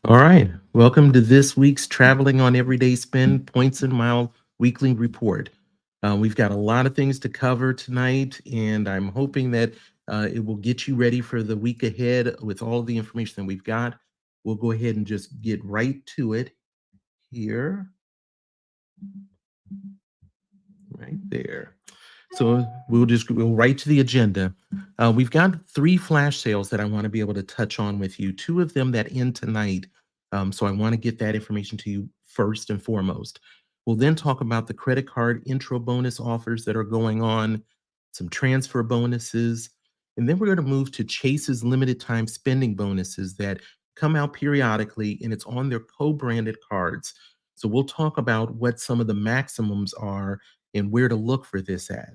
All right. Welcome to this week's Traveling on Everyday Spend Points and Mile Weekly Report. We've got a lot of things to cover tonight, and I'm hoping that it will get you ready for the week ahead with all the information that we've got. We'll go ahead and just get right to it here, right there. So we'll just go right to the agenda. We've got three flash sales that I want to be able to touch on with you. Two of them that end tonight. So I want to get that information to you first and foremost. We'll then talk about the credit card intro bonus offers that are going on, some transfer bonuses, and then we're going to move to Chase's limited time spending bonuses that come out periodically, and it's on their co-branded cards. So we'll talk about what some of the maximums are and where to look for this at.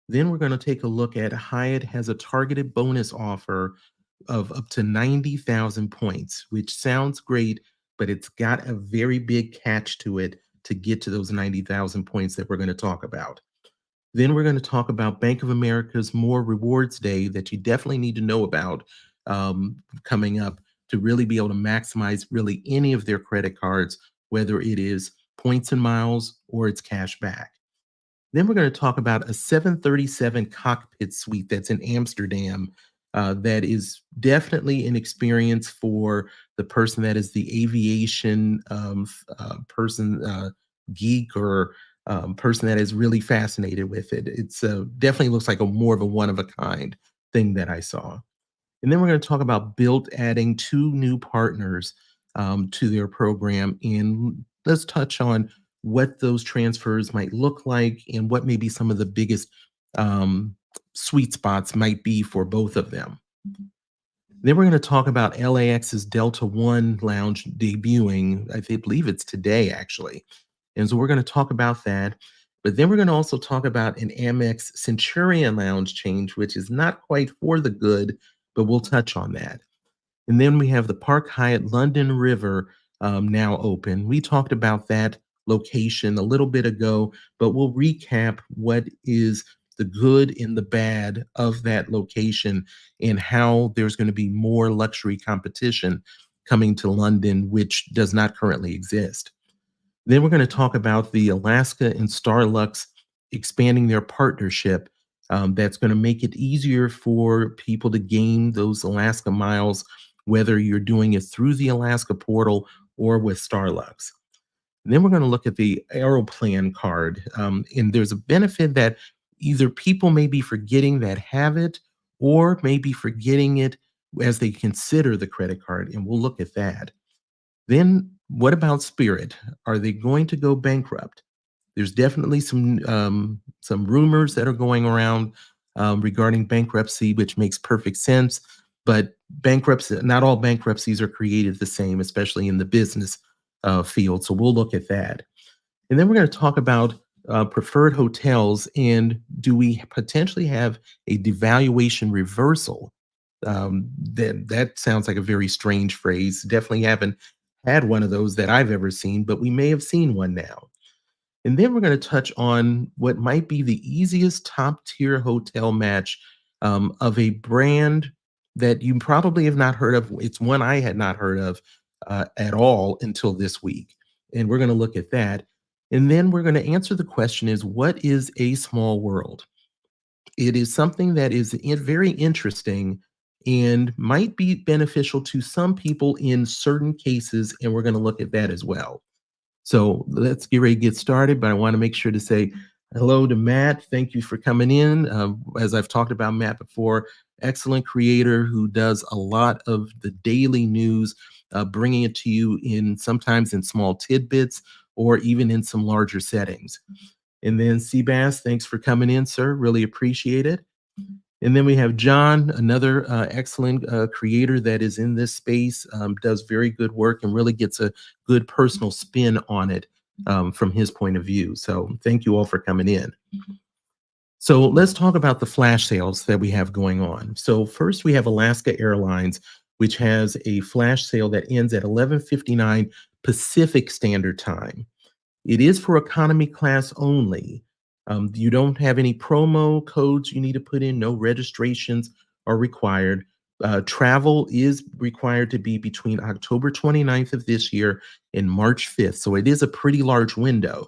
Then we're going to take a look at Hyatt has a targeted bonus offer of up to 90,000 points, which sounds great, but it's got a very big catch to it to get to those 90,000 points that we're going to talk about. Then we're going to talk about Bank of America's More Rewards Day that you definitely need to know about coming up to really be able to maximize really any of their credit cards, whether it is points and miles or it's cash back. Then we're going to talk about a 737 Cockpit Suite that's in Amsterdam. That is definitely an experience for the person that is the aviation person, geek, or person that is really fascinated with it. It's definitely looks like a more of a one of a kind thing that I saw. And then we're going to talk about Bilt adding two new partners to their program. And let's touch on what those transfers might look like and what maybe some of the biggest um, sweet spots might be for both of them. Then we're going to talk about LAX's Delta One lounge debuting. Believe it's today, actually. And so we're going to talk about that. But then we're going to also talk about an AMEX Centurion lounge change, which is not quite for the good, but we'll touch on that. And then we have the Park Hyatt London River now open. We talked about that location a little bit ago, but we'll recap what is the good and the bad of that location and how there's going to be more luxury competition coming to London, which does not currently exist. Then we're going to talk about the Alaska and Starlux expanding their partnership. That's going to make it easier for people to gain those Alaska miles, whether you're doing it through the Alaska portal or with Starlux. And then we're going to look at the Aeroplan card. And there's a benefit that either people may be forgetting that have it or maybe forgetting it as they consider the credit card. And we'll look at that. Then what about Spirit? Are they going to go bankrupt? There's definitely some rumors that are going around regarding bankruptcy, which makes perfect sense. But bankruptcy, not all bankruptcies are created the same, especially in the business field. So we'll look at that. And then we're going to talk about preferred hotels and do we potentially have a devaluation reversal? That sounds like a very strange phrase. Definitely haven't had one of those that I've ever seen, but we may have seen one now. And then we're going to touch on what might be the easiest top tier hotel match of a brand that you probably have not heard of. It's one I had not heard of at all until this week. And we're going to look at that. And then we're going to answer the question is what is a small world? It is something that is very interesting and might be beneficial to some people in certain cases. And we're going to look at that as well. So let's get ready to get started, but I want to make sure to say hello to Matt. Thank you for coming in. As I've talked about Matt before, excellent creator who does a lot of the daily news, bringing it to you in sometimes in small tidbits or even in some larger settings. And then Seabass, thanks for coming in, sir. Really appreciate it. And then we have John, another excellent creator that is in this space, does very good work and really gets a good personal spin on it from his point of view. So thank you all for coming in. So let's talk about the flash sales that we have going on. So first we have Alaska Airlines, which has a flash sale that ends at 11:59 Pacific Standard Time. It is for economy class only. You don't have any promo codes you need to put in, no registrations are required. Travel is required to be between October 29th of this year and March 5th. So it is a pretty large window.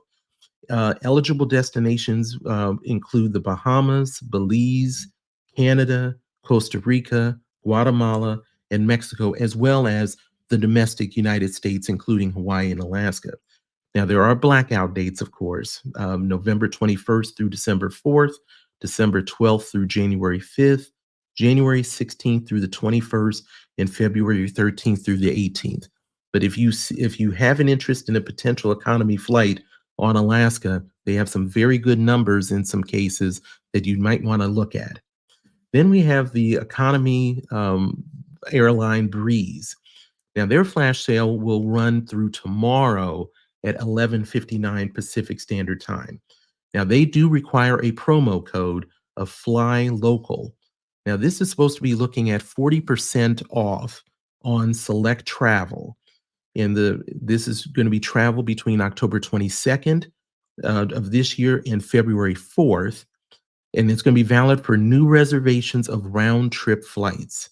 Eligible destinations include the Bahamas, Belize, Canada, Costa Rica, Guatemala, and Mexico, as well as the domestic United States, including Hawaii and Alaska. Now, there are blackout dates, of course, November 21st through December 4th, December 12th through January 5th, January 16th through the 21st, and February 13th through the 18th. But if you have an interest in a potential economy flight on Alaska, they have some very good numbers in some cases that you might want to look at. Then we have the economy airline Breeze. Now, their flash sale will run through tomorrow at 11:59 Pacific Standard Time. Now, they do require a promo code of Fly Local. Now, this is supposed to be looking at 40% off on select travel. And this is going to be travel between October 22nd of this year and February 4th. And it's going to be valid for new reservations of round trip flights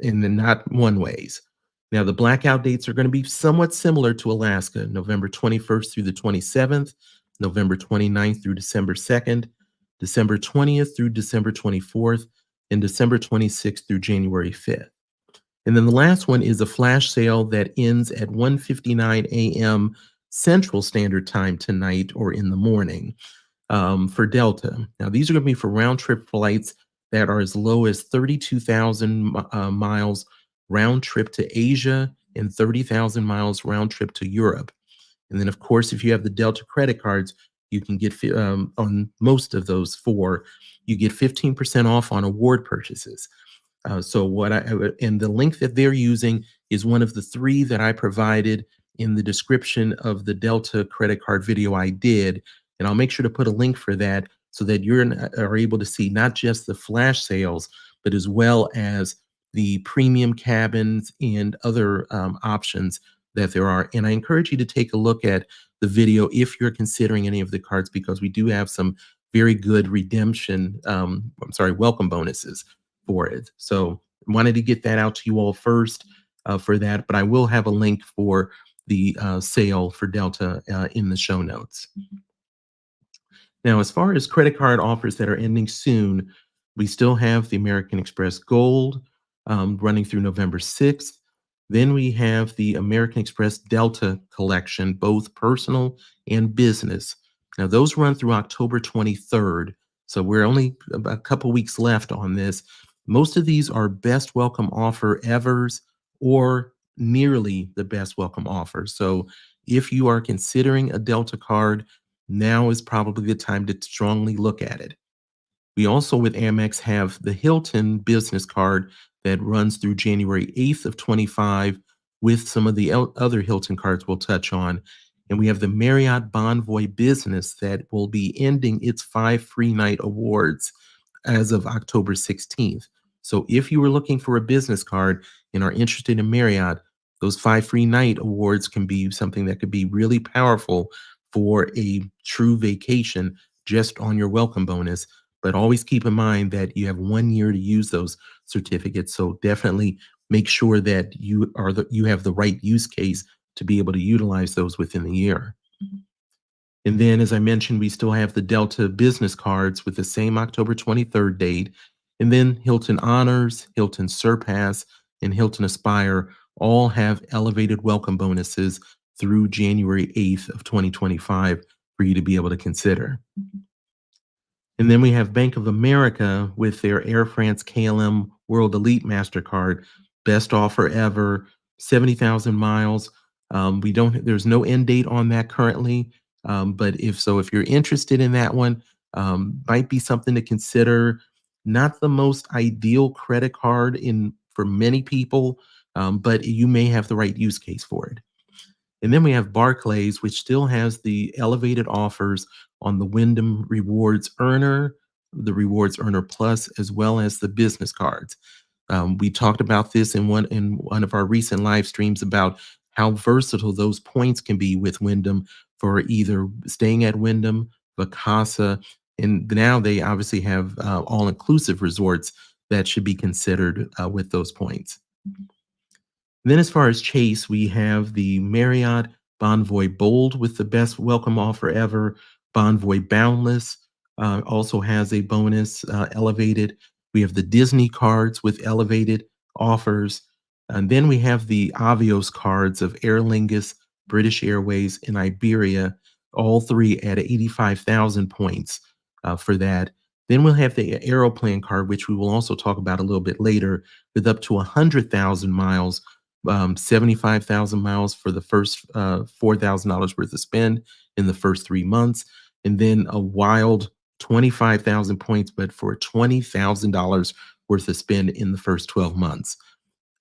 and then not one ways. Now, the blackout dates are going to be somewhat similar to Alaska, November 21st through the 27th, November 29th through December 2nd, December 20th through December 24th, and December 26th through January 5th. And then the last one is a flash sale that ends at 1:59 a.m. Central Standard Time tonight or in the morning for Delta. Now, these are going to be for round trip flights that are as low as 32,000 miles round trip to Asia and 30,000 miles round trip to Europe. And then, of course, if you have the Delta credit cards, you can get on most of those four, you get 15% off on award purchases. And the link that they're using is one of the three that I provided in the description of the Delta credit card video I did. And I'll make sure to put a link for that so that you are able to see not just the flash sales, but as well as the premium cabins and other options that there are. And I encourage you to take a look at the video if you're considering any of the cards, because we do have some very good welcome bonuses for it. So wanted to get that out to you all first for that, but I will have a link for the sale for Delta in the show notes. Now, as far as credit card offers that are ending soon, we still have the American Express Gold running through November 6th. Then we have the American Express Delta collection, both personal and business. Now, those run through October 23rd. So we're only a couple weeks left on this. Most of these are best welcome offer evers or nearly the best welcome offer. So if you are considering a Delta card, now is probably the time to strongly look at it. We also with Amex have the Hilton business card that runs through January 8th of 25 with some of the other Hilton cards we'll touch on. And we have the Marriott Bonvoy business that will be ending its 5 free night awards as of October 16th. So if you were looking for a business card and are interested in Marriott, those 5 free night awards can be something that could be really powerful for a true vacation just on your welcome bonus. But always keep in mind that you have 1 year to use those certificates. So definitely make sure that you have the right use case to be able to utilize those within the year. And then, as I mentioned, we still have the Delta business cards with the same October 23rd date. And then Hilton Honors, Hilton Surpass, and Hilton Aspire all have elevated welcome bonuses through January 8th of 2025 for you to be able to consider. And then we have Bank of America with their Air France KLM World Elite MasterCard, best offer ever, 70,000 miles. There's no end date on that currently. But if you're interested in that one, might be something to consider. Not the most ideal credit card for many people, but you may have the right use case for it. And then we have Barclays, which still has the elevated offers on the Wyndham Rewards Earner, the Rewards Earner Plus, as well as the business cards. We talked about this in one of our recent live streams about how versatile those points can be with Wyndham for either staying at Wyndham, Vacasa, and now they obviously have all-inclusive resorts that should be considered with those points. Then, as far as Chase, we have the Marriott Bonvoy Bold with the best welcome offer ever. Bonvoy Boundless also has a bonus elevated. We have the Disney cards with elevated offers. And then we have the Avios cards of Aer Lingus, British Airways, and Iberia, all three at 85,000 points for that. Then we'll have the Aeroplan card, which we will also talk about a little bit later, with up to 100,000 miles, 75,000 miles for the first $4,000 worth of spend in the first 3 months, and then a wild 25,000 points, but for $20,000 worth of spend in the first 12 months.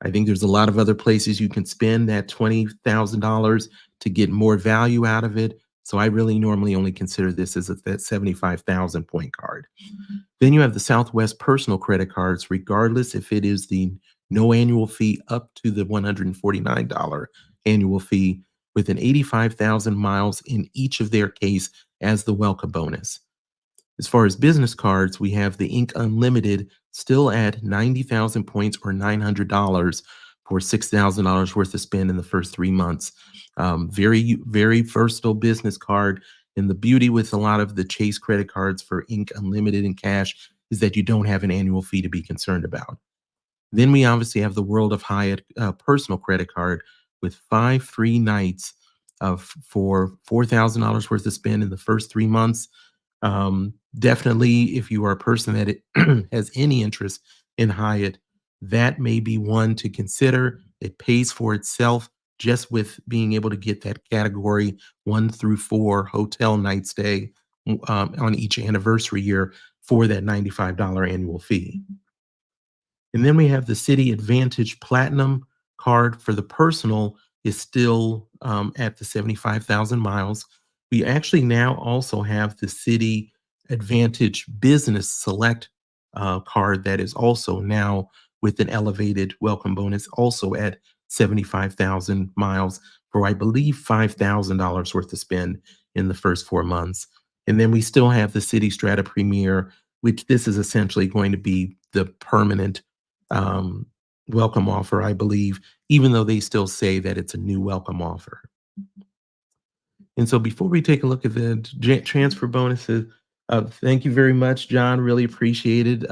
I think there's a lot of other places you can spend that $20,000 to get more value out of it. So I really normally only consider this as that 75,000 point card. Then you have the Southwest personal credit cards, regardless if it is the no annual fee up to the $149 annual fee, with an 85,000 miles in each of their case as the welcome bonus. As far as business cards, we have the Ink Unlimited still at 90,000 points or $900 for $6,000 worth of spend in the first 3 months. Very, very versatile business card. And the beauty with a lot of the Chase credit cards for Ink Unlimited and cash is that you don't have an annual fee to be concerned about. Then we obviously have the World of Hyatt personal credit card with 5 free nights for $4,000 worth of spend in the first 3 months. Definitely, if you are a person that has any interest in Hyatt, that may be one to consider. It pays for itself just with being able to get that category 1 through 4 hotel night stay on each anniversary year for that $95 annual fee. And then we have the City Advantage Platinum card for the personal is still at the 75,000 miles. We actually now also have the City Advantage Business Select card that is also now with an elevated welcome bonus, also at 75,000 miles for, I believe, $5,000 worth of spend in the first 4 months. And then we still have the City Strata Premier, which this is essentially going to be the permanent welcome offer, I believe, even though they still say that it's a new welcome offer. And so before we take a look at the transfer bonuses, thank you very much, John. Really appreciate it.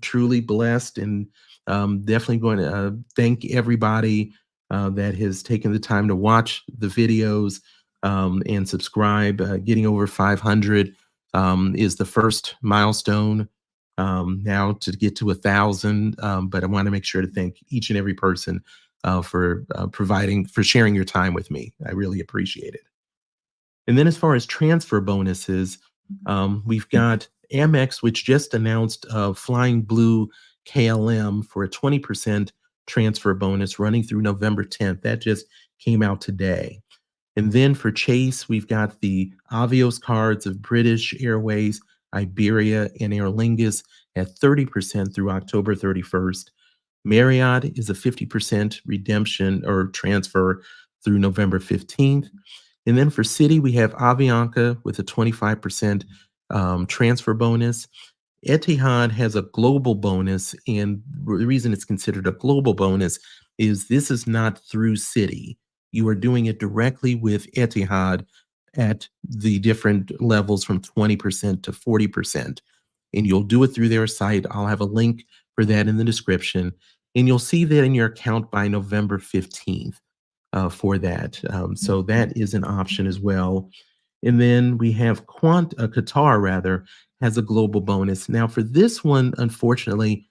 Truly blessed, and definitely going to thank everybody that has taken the time to watch the videos and subscribe. Getting over 500 is the first milestone now to get to 1,000. But I want to make sure to thank each and every person for sharing your time with me. I really appreciate it. And then as far as transfer bonuses, we've got AMEX, which just announced Flying Blue KLM for a 20% transfer bonus running through November 10th. That just came out today. And then for Chase, we've got the Avios cards of British Airways, Iberia, and Aer Lingus at 30% through October 31st. Marriott is a 50% redemption or transfer through November 15th. And then for City, we have Avianca with a 25% transfer bonus. Etihad has a global bonus, and the reason it's considered a global bonus is this is not through City. You are doing it directly with Etihad at the different levels from 20% to 40%. And you'll do it through their site. I'll have a link for that in the description. And you'll see that in your account by November 15th. For that. So that is an option as well. And then we have Qatar, rather, has a global bonus. Now, for this one, unfortunately,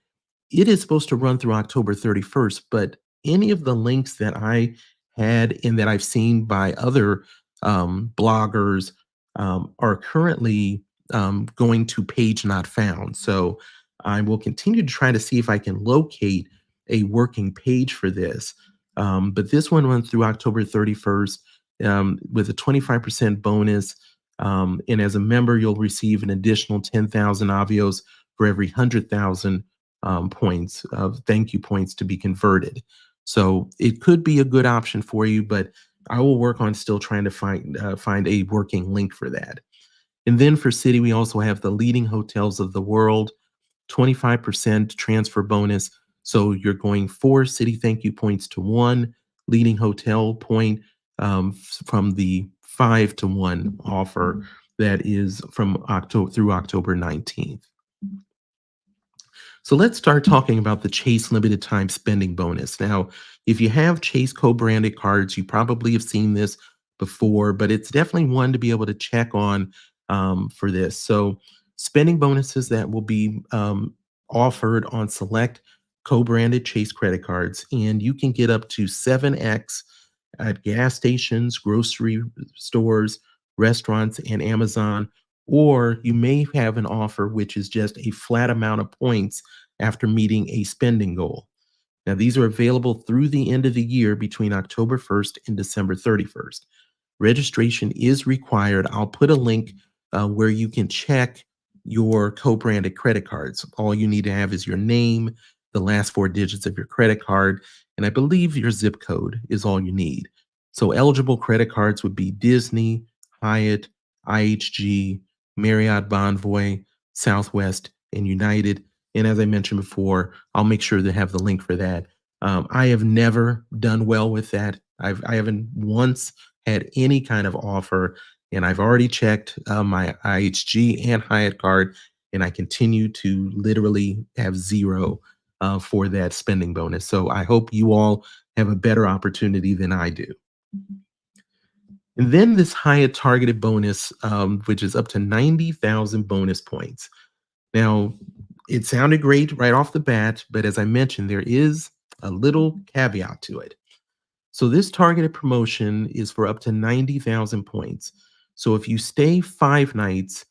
it is supposed to run through October 31st, but any of the links that I had and that I've seen by other bloggers are currently going to page not found. So I will continue to try to see if I can locate a working page for this. But this one runs through October 31st with a 25% bonus. And as a member, you'll receive an additional 10,000 Avios for every 100,000 points of thank you points to be converted. So it could be a good option for you, but I will work on still trying to find a working link for that. And then for City, we also have the leading hotels of the world 25% transfer bonus. So you're going 4 city thank you points to 1 leading hotel point, from the 5-to-1 offer that is from October through October 19th. So let's start talking about the Chase limited time spending bonus. Now, if you have Chase co-branded cards, you probably have seen this before, but it's definitely one to be able to check on, for this. So spending bonuses that will be offered on select co-branded Chase credit cards, and you can get up to 7x at gas stations, grocery stores, restaurants, and Amazon. Or you may have an offer which is just a flat amount of points after meeting a spending goal. Now, these are available through the end of the year between October 1st and December 31st. Registration is required. I'll put a link where you can check your co branded credit cards. All you need to have is your name, the last 4 digits of your credit card, and I believe your zip code is all you need. So, eligible credit cards would be Disney, Hyatt, IHG, Marriott Bonvoy, Southwest, and United. And as I mentioned before, I'll make sure to have the link for that. I have never done well with that. I haven't once had any kind of offer, and I've already checked my IHG and Hyatt card, and I continue to literally have zero for that spending bonus. So I hope you all have a better opportunity than I do. And then this Hyatt targeted bonus, which is up to 90,000 bonus points. Now, it sounded great right off the bat, but as I mentioned, there is a little caveat to it. So this targeted promotion is for up to 90,000 points. So if you stay 5 nights,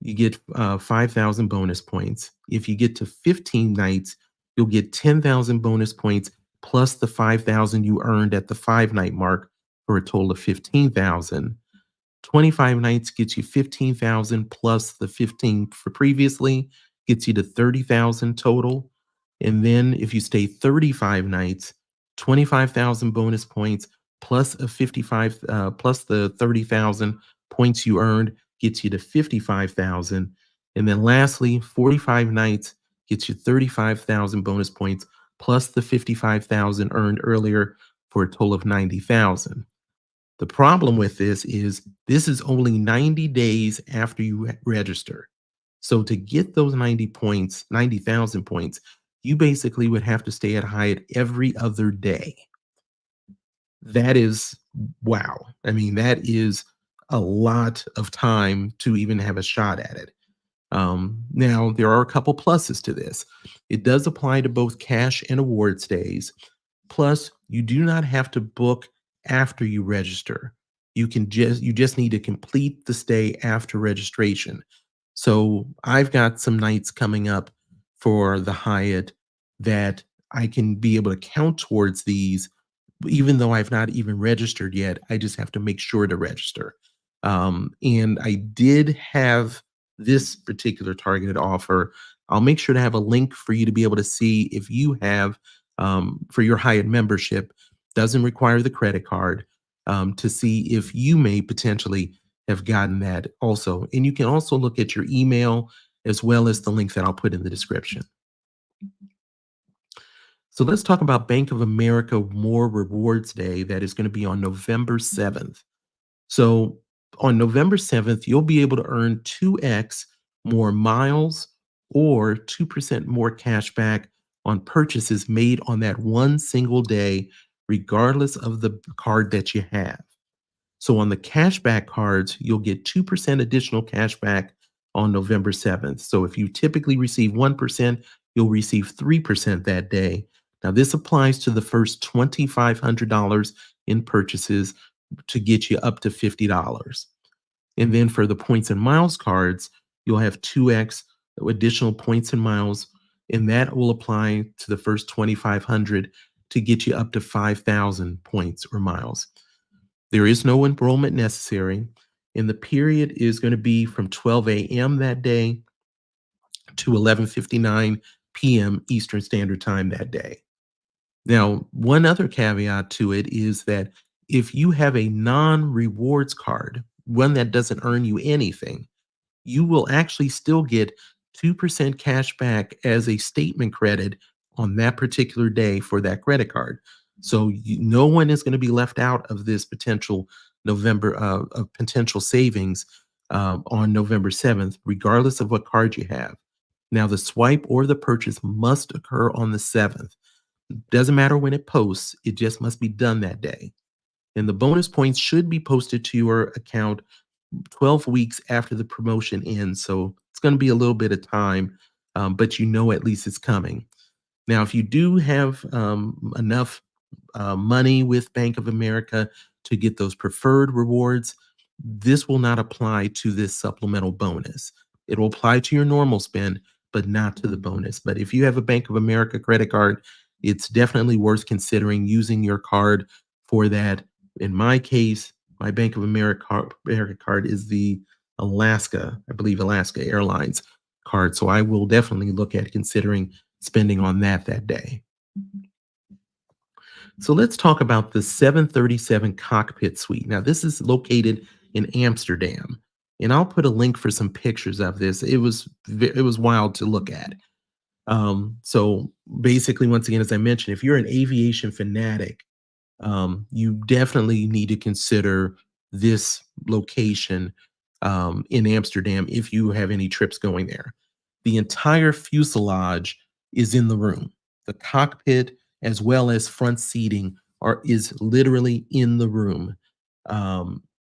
you get 5,000 bonus points. If you get to 15 nights, you'll get 10,000 bonus points plus the 5,000 you earned at the 5 night mark for a total of 15,000. 25 nights gets you 15,000 plus the 15 for previously gets you to 30,000 total. And then if you stay 35 nights, 25,000 bonus points plus a 55 plus the 30,000 points you earned gets you to 55,000. And then lastly, 45 nights gets you 35,000 bonus points plus the 55,000 earned earlier for a total of 90,000. The problem with this is only 90 days after you register. So to get those 90 points, 90,000 points, you basically would have to stay at Hyatt every other day. That is wow. I mean, that is a lot of time to even have a shot at it. Now, there are a couple pluses to this. It does apply to both cash and awards days. Plus, you do not have to book after you register. You just need to complete the stay after registration. So I've got some nights coming up for the Hyatt that I can be able to count towards these, even though I've not even registered yet. I just have to make sure to register. And I did have this particular targeted offer. I'll make sure to have a link for you to be able to see if you have, for your Hyatt membership. Doesn't require the credit card, to see if you may potentially have gotten that also. And you can also look at your email as well as the link that I'll put in the description. So let's talk about Bank of America More Rewards Day that is going to be on November 7th. So on November 7th, you'll be able to earn 2x more miles or 2% more cash back on purchases made on that one single day, regardless of the card that you have. So on the cashback cards, you'll get 2% additional cash back on November 7th. So if you typically receive 1%, you'll receive 3% that day. Now, this applies to the first $2,500 in purchases to get you up to $50. And then for the points and miles cards, you'll have 2x additional points and miles, and that will apply to the first 2,500 to get you up to 5,000 points or miles. There is no enrollment necessary, and the period is going to be from 12 a.m. that day to 11:59 p.m. Eastern Standard Time that day. Now, one other caveat to it is that if you have a non-rewards card, one that doesn't earn you anything, you will actually still get 2% cash back as a statement credit on that particular day for that credit card. So no one is going to be left out of this potential November of potential savings on November 7th, regardless of what card you have. Now, the swipe or the purchase must occur on the 7th. Doesn't matter when it posts, it just must be done that day. And the bonus points should be posted to your account 12 weeks after the promotion ends. So it's going to be a little bit of time, but you know at least it's coming. Now, if you do have enough money with Bank of America to get those preferred rewards, this will not apply to this supplemental bonus. It will apply to your normal spend, but not to the bonus. But if you have a Bank of America credit card, it's definitely worth considering using your card for that. In my case, my Bank of America card is the Alaska, I believe Alaska Airlines card. So I will definitely look at considering spending on that day. So let's talk about the 737 Cockpit Suite. Now, this is located in Amsterdam, and I'll put a link for some pictures of this. It was wild to look at. So basically, once again, as I mentioned, if you're an aviation fanatic, you definitely need to consider this location in Amsterdam if you have any trips going there. The entire fuselage is in the room. The cockpit, as well as front seating, is literally in the room.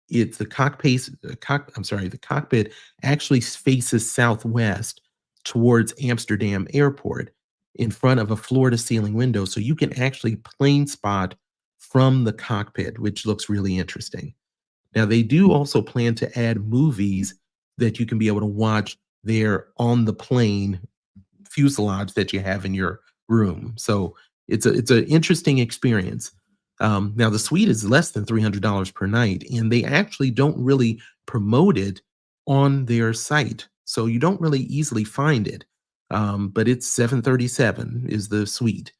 It's the cockpit. The cockpit actually faces southwest towards Amsterdam Airport, in front of a floor-to-ceiling window, so you can actually plane spot from the cockpit, which looks really interesting. Now, they do also plan to add movies that you can be able to watch there on the plane fuselage that you have in your room. So it's an interesting experience. Now, the suite is less than $300 per night, and they actually don't really promote it on their site, so you don't really easily find it. But it's 737 is the suite.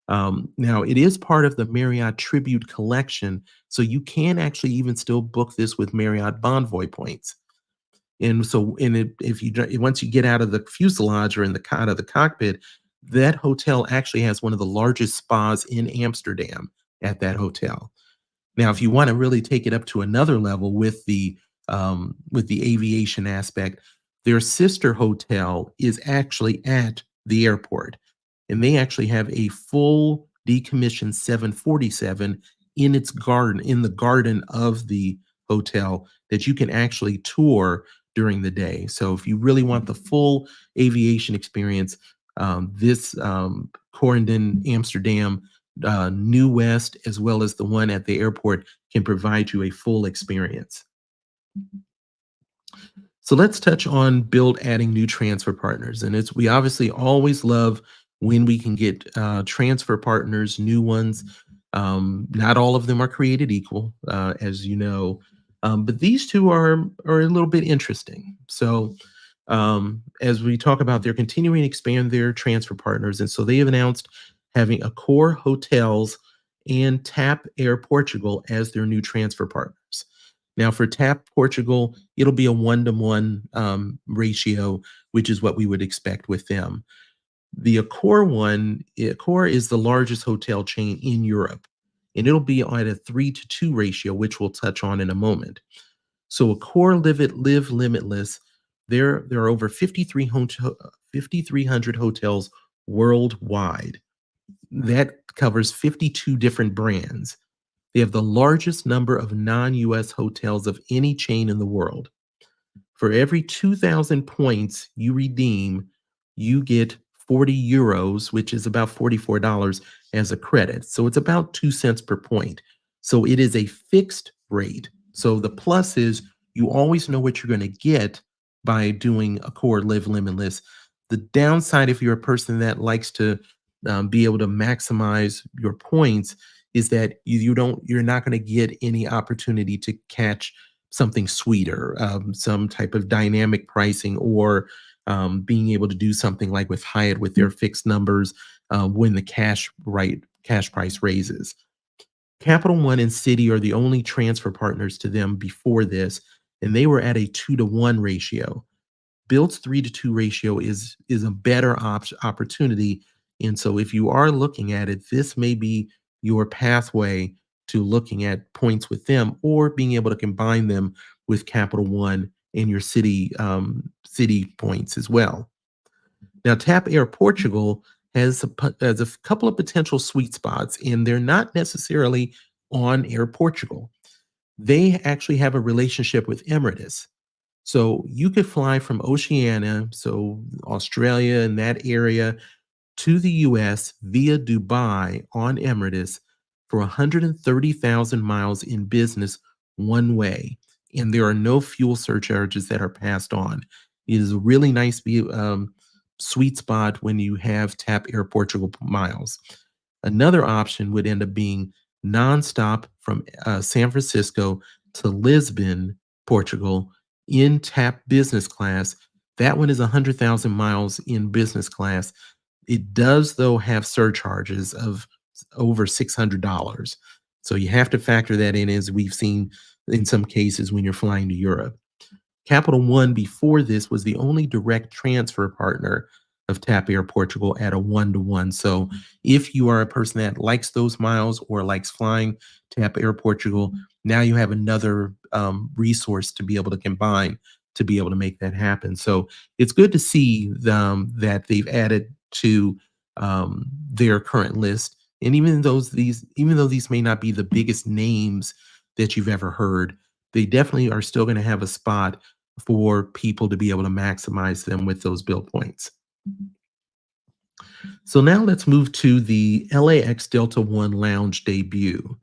Now, it is part of the Marriott Tribute Collection, so you can actually even still book this with Marriott Bonvoy points. And so, if once you get out of the fuselage or out of the cockpit, that hotel actually has one of the largest spas in Amsterdam at that hotel. Now, if you want to really take it up to another level with the aviation aspect, their sister hotel is actually at the airport, and they actually have a full decommissioned 747 in the garden of the hotel that you can actually tour during the day. So if you really want the full aviation experience, this Corendon Amsterdam New West, as well as the one at the airport, can provide you a full experience. So let's touch on Bilt adding new transfer partners. And we obviously always love when we can get transfer partners, new ones. Not all of them are created equal, as you know, but these two are a little bit interesting. So as we talk about, they're continuing to expand their transfer partners. And so they have announced having Accor Hotels and TAP Air Portugal as their new transfer partners. Now, for TAP Portugal, it'll be a 1-to-1 ratio, which is what we would expect with them. The Accor is the largest hotel chain in Europe, and it'll be at a 3-to-2 ratio, which we'll touch on in a moment. So Accor Live Limitless, there are over 5,300 hotels worldwide. That covers 52 different brands. They have the largest number of non-US hotels of any chain in the world. For every 2,000 points you redeem, you get 40 euros, which is about $44 as a credit. So it's about 2 cents per point. So it is a fixed rate. So the plus is you always know what you're going to get by doing Accor Live Limitless. The downside, if you're a person that likes to be able to maximize your points, is that you're not going to get any opportunity to catch something sweeter, some type of dynamic pricing, or being able to do something like with Hyatt with their fixed numbers when the cash price raises. Capital One and Citi are the only transfer partners to them before this, and they were at a 2-to-1 ratio. Bilt's 3-to-2 ratio is a better opportunity. And so if you are looking at it, this may be your pathway to looking at points with them or being able to combine them with Capital One and your city points as well. Now, Tap Air Portugal has a couple of potential sweet spots, and they're not necessarily on Air Portugal. They actually have a relationship with Emirates. So you could fly from Oceania, so Australia and that area, to the US via Dubai on Emirates for 130,000 miles in business one way. And there are no fuel surcharges that are passed on. It is a really nice sweet spot when you have Tap Air Portugal miles. Another option would end up being nonstop from San Francisco to Lisbon, Portugal, in TAP business class. That one is 100,000 miles in business class. It does, though, have surcharges of over $600. So you have to factor that in, as we've seen in some cases when you're flying to Europe. Capital One before this was the only direct transfer partner of TAP Air Portugal at a 1-to-1. So if you are a person that likes those miles or likes flying TAP Air Portugal, now you have another resource to be able to combine to be able to make that happen. So it's good to see that they've added to their current list. And even though these may not be the biggest names that you've ever heard, they definitely are still going to have a spot for people to be able to maximize them with those Bilt points. So now let's move to the LAX Delta One Lounge debut.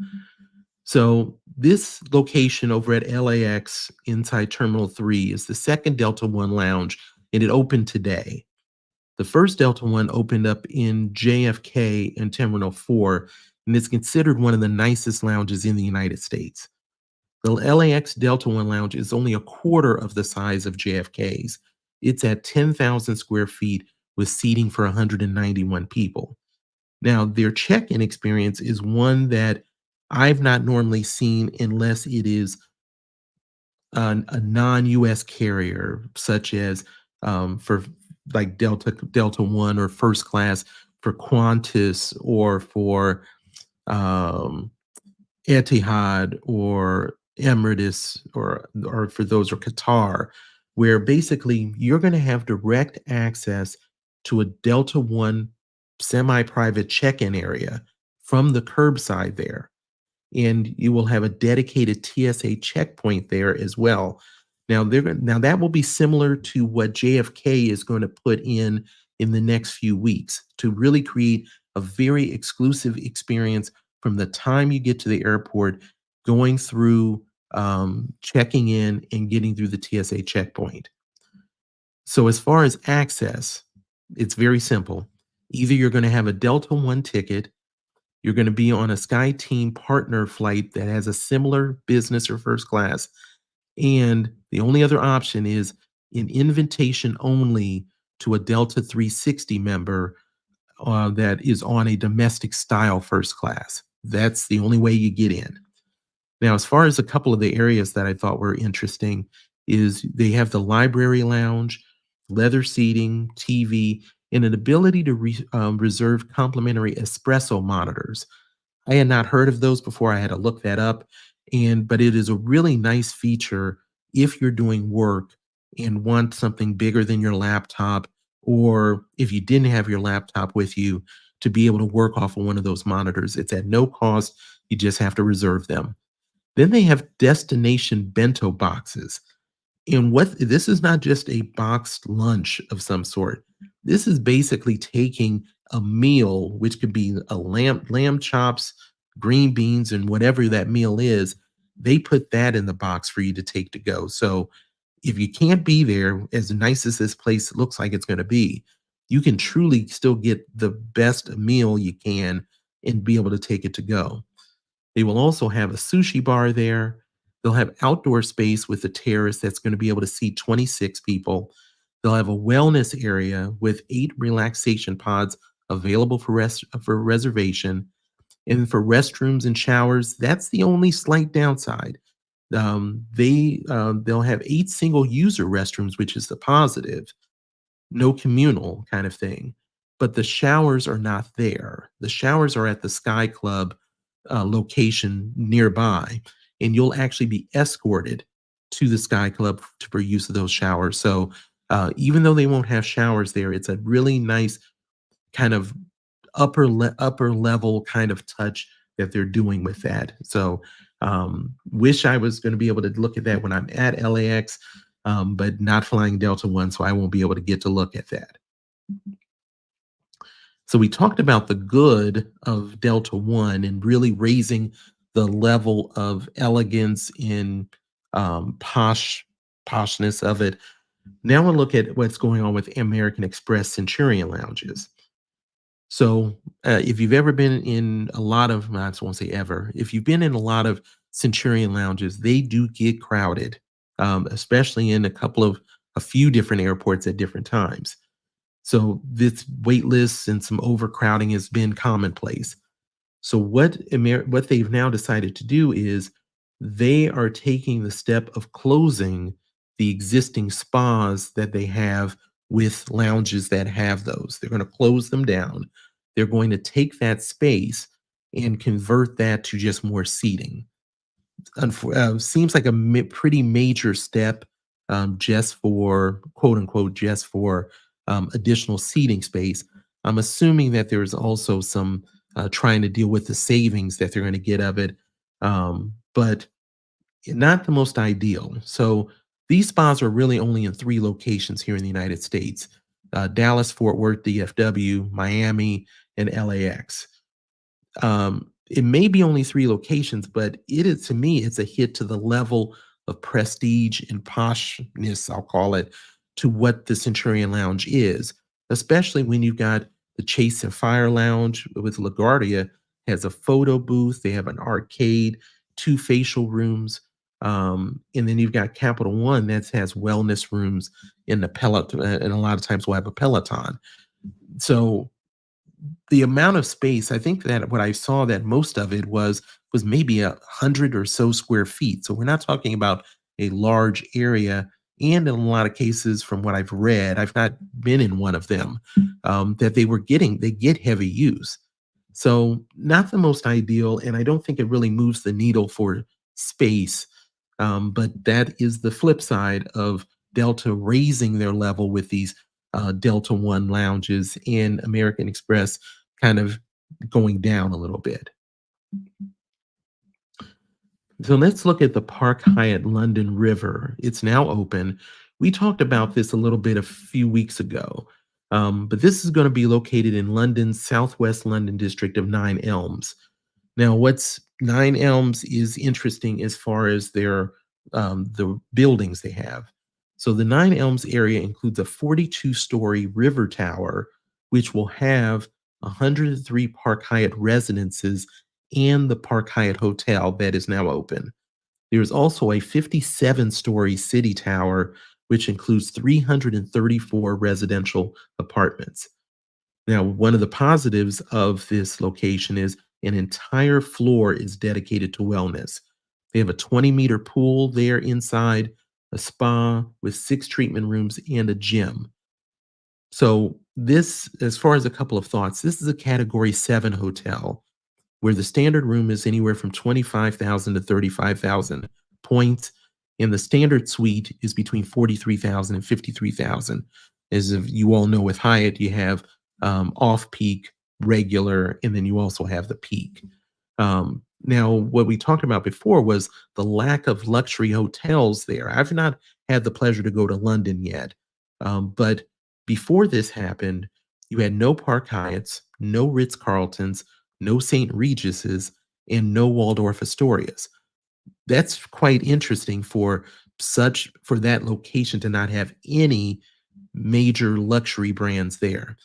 So this location over at LAX inside Terminal 3 is the second Delta One Lounge, and it opened today. The first Delta One opened up in JFK in Terminal 4, and it's considered one of the nicest lounges in the United States. The LAX Delta One Lounge is only a quarter of the size of JFK's. It's at 10,000 square feet with seating for 191 people. Now, their check-in experience is one that I've not normally seen unless it is a non-US carrier, such as for like Delta One or first class for Qantas or for Etihad or Emirates or for those or Qatar, where basically you're going to have direct access to a Delta One semi-private check-in area from the curbside there, and you will have a dedicated TSA checkpoint there as well. Now that will be similar to what JFK is going to put in the next few weeks to really create a very exclusive experience from the time you get to the airport, going through checking in and getting through the TSA checkpoint. So as far as access, it's very simple. Either you're going to have a Delta One ticket, you're going to be on a SkyTeam partner flight that has a similar business or first class, and the only other option is an invitation only to a Delta 360 member that is on a domestic style first class. That's the only way you get in. Now, as far as a couple of the areas that I thought were interesting, is they have the library lounge, leather seating, TV, and an ability to reserve complimentary espresso monitors. I had not heard of those before. I had to look that up. But it is a really nice feature if you're doing work and want something bigger than your laptop, or if you didn't have your laptop with you, to be able to work off of one of those monitors. It's at no cost. You just have to reserve them. Then they have destination bento boxes. And what this is not just a boxed lunch of some sort. This is basically taking a meal, which could be a lamb chops, green beans, and whatever that meal is. They put that in the box for you to take to go. So if you can't be there, as nice as this place looks like it's going to be, you can truly still get the best meal you can and be able to take it to go. They will also have a sushi bar there. They'll have outdoor space with a terrace that's going to be able to seat 26 people. They'll have a wellness area with 8 relaxation pods available for reservation. And for restrooms and showers, that's the only slight downside. They'll have 8 single user restrooms, which is the positive, no communal kind of thing. But the showers are not there. The showers are at the Sky Club location nearby, and you'll actually be escorted to the Sky Club for use of those showers. So even though they won't have showers there, it's a really nice kind of upper level kind of touch that they're doing with that. So wish I was going to be able to look at that when I'm at LAX, but not flying Delta One, so I won't be able to get to look at that. So we talked about the good of Delta One and really raising the level of elegance in poshness of it. Now we'll look at what's going on with American Express Centurion lounges. So, if you've ever been in a lot of, I just won't say ever, if you've been in a lot of Centurion lounges, they do get crowded, especially in a few different airports at different times. So, this wait lists and some overcrowding has been commonplace. So what they've now decided to do is they are taking the step of closing the existing spas that they have with lounges that have those. They're going to close them down. They're going to take that space and convert that to just more seating. Seems like a pretty major step, just for quote unquote, just for additional seating space. I'm assuming that there's also some trying to deal with the savings that they're going to get of it, but not the most ideal. So these spas are really only in 3 locations here in the United States: Dallas, Fort Worth, DFW, Miami, and LAX. It may be only 3 locations, but it is, to me, it's a hit to the level of prestige and poshness, I'll call it, to what the Centurion Lounge is, especially when you've got the Chase and Fire Lounge with LaGuardia has a photo booth, they have an arcade, 2 facial rooms, and then you've got Capital One that has wellness rooms in the Peloton, and a lot of times we'll have a Peloton. So the amount of space, I think that what I saw that most of it was maybe 100 or so square feet. So we're not talking about a large area. And in a lot of cases, from what I've read, I've not been in one of them, that they get heavy use. So not the most ideal, and I don't think it really moves the needle for space. But that is the flip side of Delta raising their level with these Delta One lounges, and American Express kind of going down a little bit. So let's look at the Park Hyatt London River. It's now open. We talked about this a little bit a few weeks ago, but this is going to be located in London's Southwest London district of Nine Elms. Now, what's Nine Elms is interesting as far as the buildings they have. So the Nine Elms area includes a 42-story river tower, which will have 103 Park Hyatt residences and the Park Hyatt Hotel that is now open. There's also a 57-story city tower, which includes 334 residential apartments. Now, one of the positives of this location is an entire floor is dedicated to wellness. They have a 20-meter pool there inside, a spa with 6 treatment rooms and a gym. So this, as far as a couple of thoughts, this is a Category 7 hotel where the standard room is anywhere from 25,000 to 35,000 points, and the standard suite is between 43,000 and 53,000. As if you all know, with Hyatt, you have off-peak, regular, and then you also have the peak. Now, what we talked about before was the lack of luxury hotels there. I've not had the pleasure to go to London yet, but before this happened, you had no Park Hyatts, no Ritz-Carltons, no St. Regis's, and no Waldorf Astorias. That's quite interesting for that location to not have any major luxury brands there.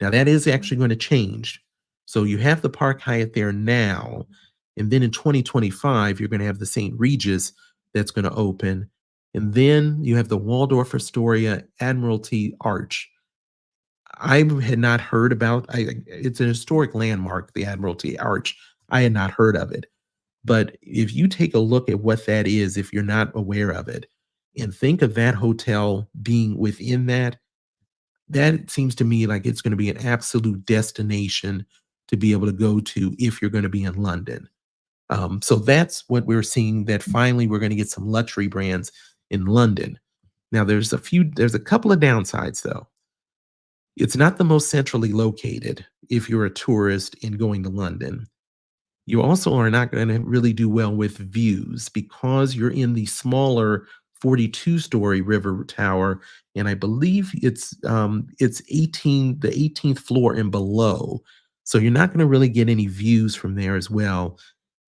Now that is actually going to change. So you have the Park Hyatt there now, and then in 2025 you're going to have the St. Regis that's going to open, and then you have the Waldorf Astoria Admiralty Arch. I had not heard about. It's an historic landmark, the Admiralty Arch. I had not heard of it. But if you take a look at what that is, if you're not aware of it, and think of that hotel being within that, that seems to me like it's going to be an absolute destination to be able to go to if you're going to be in London. So that's what we're seeing, that finally we're going to get some luxury brands in London. Now there's a couple of downsides though. It's not the most centrally located if you're a tourist in going to London. You also are not going to really do well with views because you're in the smaller 42-story river tower, and I believe it's 18th floor and below. So you're not going to really get any views from there as well.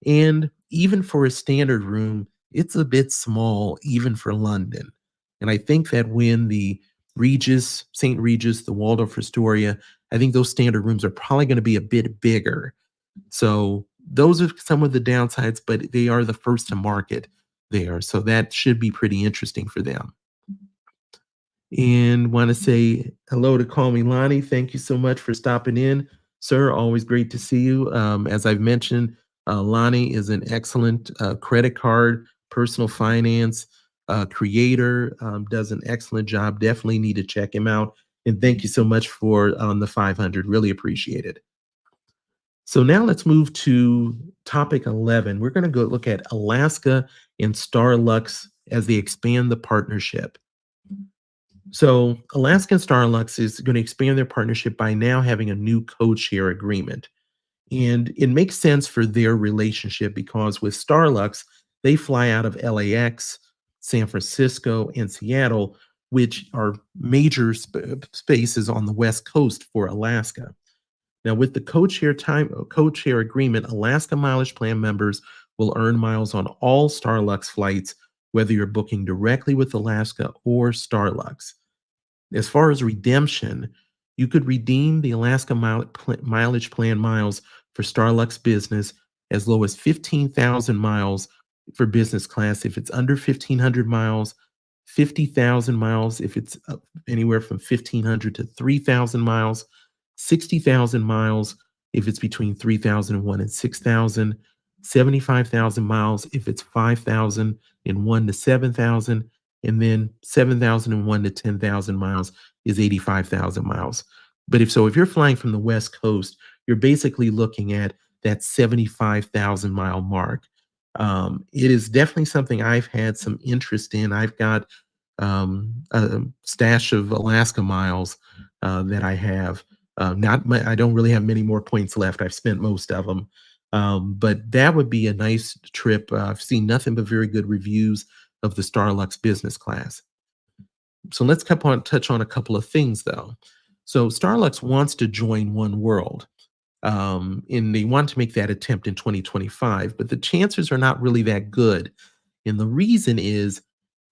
And even for a standard room, it's a bit small, even for London. And I think that when the Regis, St. Regis, the Waldorf Astoria, I think those standard rooms are probably going to be a bit bigger. So those are some of the downsides, but they are the first to market there. So that should be pretty interesting for them. And want to say hello to Call Me Lonnie. Thank you so much for stopping in, sir. Always great to see you. As I've mentioned, Lonnie is an excellent credit card, personal finance creator, does an excellent job. Definitely need to check him out. And thank you so much for the 500. Really appreciate it. So now let's move to topic 11. We're going to go look at Alaska and Starlux as they expand the partnership. So Alaska and Starlux is going to expand their partnership by now having a new code share agreement. And it makes sense for their relationship because with Starlux, they fly out of LAX, San Francisco, and Seattle, which are major spaces on the West Coast for Alaska. Now, with the code share agreement, Alaska Mileage Plan members will earn miles on all Starlux flights, whether you're booking directly with Alaska or Starlux. As far as redemption, you could redeem the Alaska Mileage Plan miles for Starlux Business as low as 15,000 miles for business class if it's under 1,500 miles, 50,000 miles if it's anywhere from 1,500 to 3,000 miles, 60,000 miles if it's between 3,001 and 6,000, 75,000 miles if it's 5,001 to 7,000, and then 7,001 to 10,000 miles is 85,000 miles. But if you're flying from the West Coast, you're basically looking at that 75,000 mile mark. It is definitely something I've had some interest in. I've got a stash of Alaska miles that I have. I don't really have many more points left. I've spent most of them. But that would be a nice trip. I've seen nothing but very good reviews of the Starlux business class. So let's touch on a couple of things though. So Starlux wants to join One World. And they want to make that attempt in 2025, but the chances are not really that good. And the reason is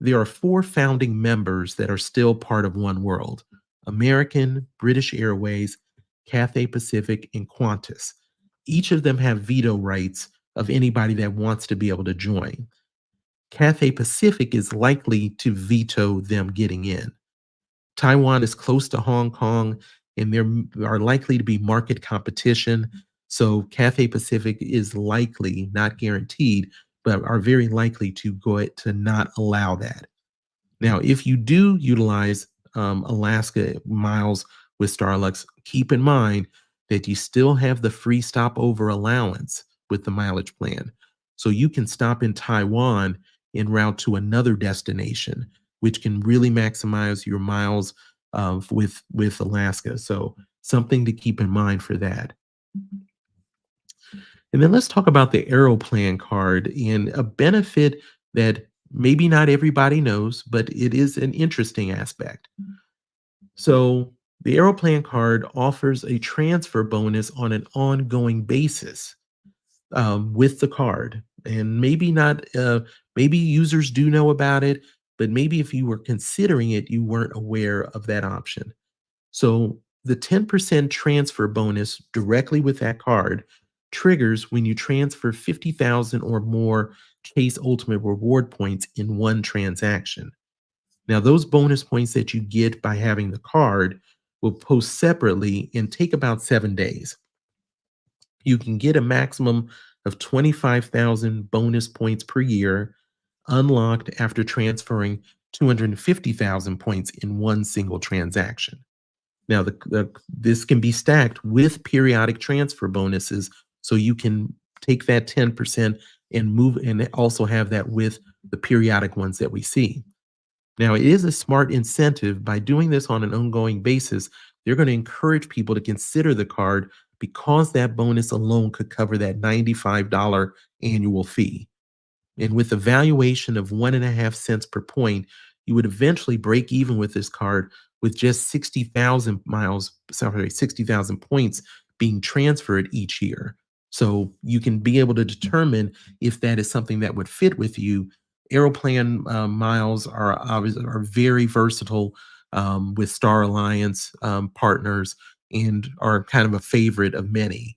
there are four founding members that are still part of One World: American, British Airways, Cathay Pacific, and Qantas. Each of them have veto rights of anybody that wants to be able to join. Cathay Pacific is likely to veto them getting in. Taiwan is close to Hong Kong, and there are likely to be market competition. So Cathay Pacific is likely, not guaranteed, but are very likely to not allow that. Now, if you do utilize Alaska miles with Starlux, keep in mind that you still have the free stopover allowance with the mileage plan. So you can stop in Taiwan en route to another destination, which can really maximize your miles with Alaska. So something to keep in mind for that. And then let's talk about the Aeroplan card, and a benefit that maybe not everybody knows, but it is an interesting aspect. So the Aeroplan card offers a transfer bonus on an ongoing basis with the card. And maybe users do know about it, but maybe if you were considering it, you weren't aware of that option. So the 10% transfer bonus directly with that card triggers when you transfer 50,000 or more Chase Ultimate Reward points in one transaction. Now, those bonus points that you get by having the card will post separately and take about 7 days. You can get a maximum of 25,000 bonus points per year, unlocked after transferring 250,000 points in one single transaction. Now, this can be stacked with periodic transfer bonuses, so you can take that 10% and move, and also have that with the periodic ones that we see. Now, it is a smart incentive. By doing this on an ongoing basis, they're going to encourage people to consider the card because that bonus alone could cover that $95 annual fee. And with a valuation of 1.5 cents per point, you would eventually break even with this card with just 60,000 points being transferred each year. So you can be able to determine if that is something that would fit with you. Aeroplan miles are very versatile with Star Alliance partners, and are kind of a favorite of many.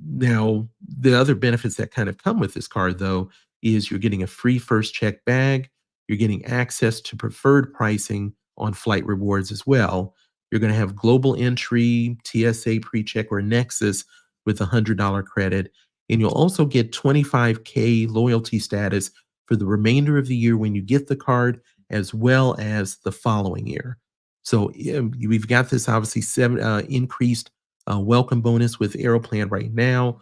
Now, the other benefits that kind of come with this card, though, is you're getting a free first check bag. You're getting access to preferred pricing on flight rewards as well. You're going to have global entry, TSA PreCheck, or Nexus with a $100 credit. And you'll also get 25K loyalty status for the remainder of the year when you get the card, as well as the following year. So we've got this obviously increased welcome bonus with Aeroplan right now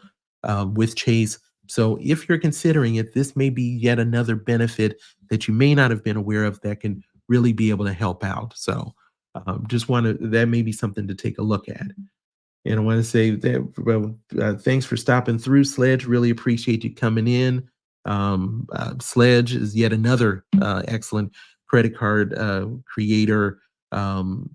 with Chase. So if you're considering it, this may be yet another benefit that you may not have been aware of that can really be able to help out. So that may be something to take a look at. And I want to say that, well, thanks for stopping through, Sledge. Really appreciate you coming in. Sledge is yet another excellent credit card creator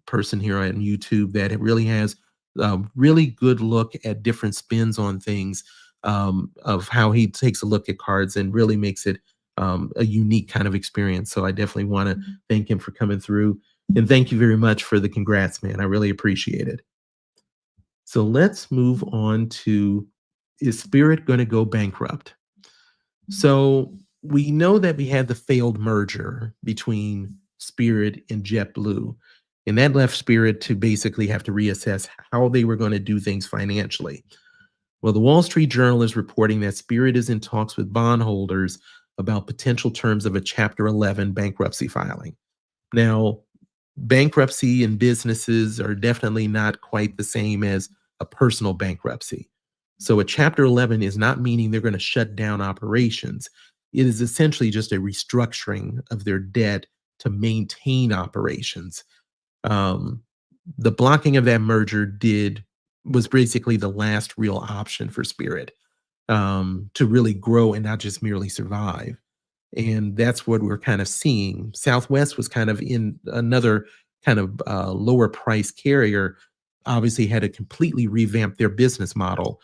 person here on YouTube that really has a really good look at different spins on things, of how he takes a look at cards and really makes it a unique kind of experience. So I definitely want to thank him for coming through. And thank you very much for the congrats, man. I really appreciate it. So let's move on to, is Spirit going to go bankrupt? So we know that we had the failed merger between Spirit and JetBlue, and that left Spirit to basically have to reassess how they were going to do things financially. Well, the Wall Street Journal is reporting that Spirit is in talks with bondholders about potential terms of a Chapter 11 bankruptcy filing. Now, bankruptcy in businesses are definitely not quite the same as a personal bankruptcy. So a Chapter 11 is not meaning they're going to shut down operations. It is essentially just a restructuring of their debt to maintain operations. The blocking of that merger was basically the last real option for Spirit to really grow and not just merely survive. And that's what we're kind of seeing. Southwest was kind of in another kind of lower price carrier, obviously had to completely revamp their business model